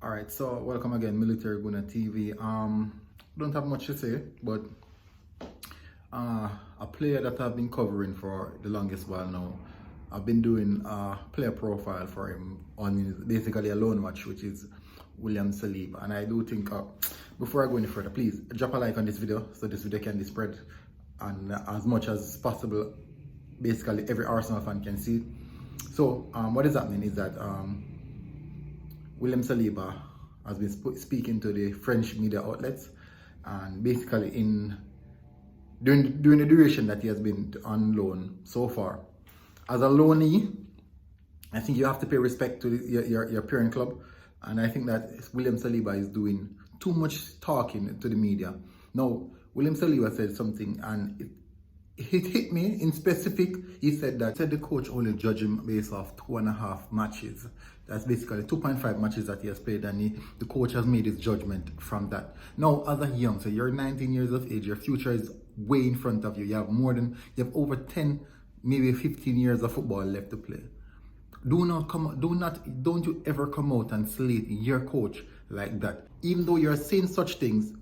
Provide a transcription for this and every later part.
All right, so welcome again, Military Guna TV. Don't have much to say, but a player that I've been covering for the longest while now. I've been doing a player profile for him on basically a loan match, which is William Saliba. And I do think, before I go any further, please drop a like on this video so this video can be spread and as much as possible. Basically, every Arsenal fan can see it. So, what is happening is that William Saliba has been speaking to the French media outlets, and basically during the duration that he has been on loan so far, as a loanee, I think you have to pay respect to your parent club, and I think that William Saliba is doing too much talking to the media. Now, William Saliba said something, and it hit me in specific. He said the coach only judged him based off 2.5 matches. That's basically 2.5 matches that he has played, and the coach has made his judgment from that. Now, as a youngster, you're 19 years of age, your future is way in front of you. You have over 10, maybe 15 years of football left to play. Don't you ever come out and slate your coach like that. Even though you're saying such things,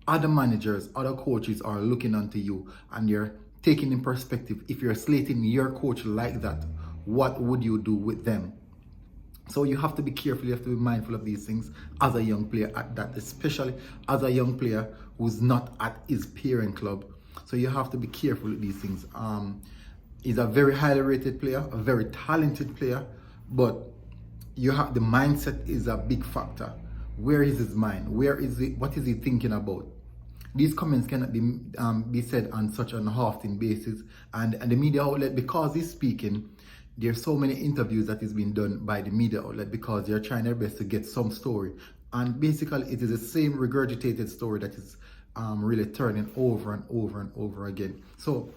other managers, other coaches are looking onto you, and you're taking in perspective. If you're slating your coach like that, what would you do with them? So you have to be careful, you have to be mindful of these things as a young player at that, especially as a young player who's not at his parent club. So you have to be careful with these things. He's a very highly rated player, a very talented player, but the mindset is a big factor. Where is his mind? What is he thinking about? These comments cannot be said on such an often basis, and the media outlet, because he's speaking, there's so many interviews that is being done by the media outlet because they're trying their best to get some story, and basically it is the same regurgitated story that is really turning over and over and over again. So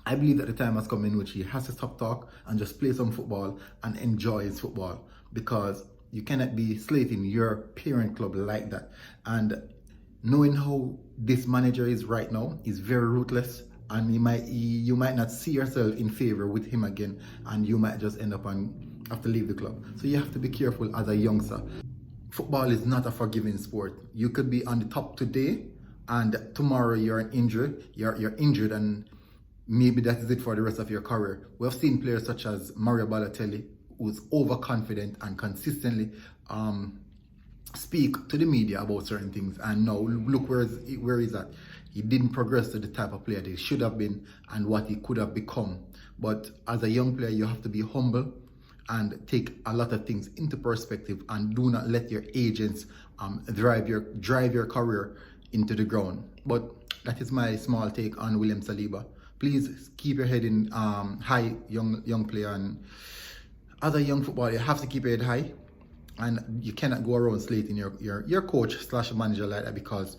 I believe that the time has come in which he has to stop talk and just play some football and enjoy his football, because you cannot be slating your parent club like that. And knowing how this manager is right now, is very ruthless, and you might not see yourself in favor with him again, and you might just end up and have to leave the club. So you have to be careful as a youngster. Football is not a forgiving sport. You could be on the top today, and tomorrow you're injured, and maybe that is it for the rest of your career. We have seen players such as Mario Balotelli, who's overconfident and consistently speak to the media about certain things, and now look where he's at. He didn't progress to the type of player that he should have been and what he could have become. But as a young player, you have to be humble and take a lot of things into perspective, and do not let your agents drive your career into the ground. But that is my small take on William Saliba. Please keep your head in high, young player, and as a young footballer, you have to keep your head high, and you cannot go around slating your coach / manager like that, because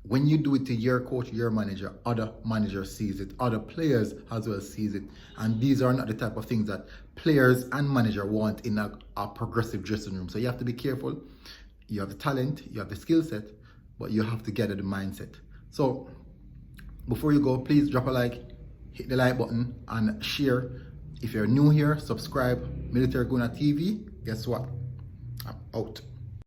when you do it to your coach, your manager, other managers sees it, other players as well sees it, and these are not the type of things that players and manager want in a progressive dressing room. So you have to be careful. You have the talent, you have the skill set, but you have to get at the mindset. So before you go, please drop a like, hit the like button, and share. If you're new here, subscribe. Military Guna TV. Guess what? I'm out.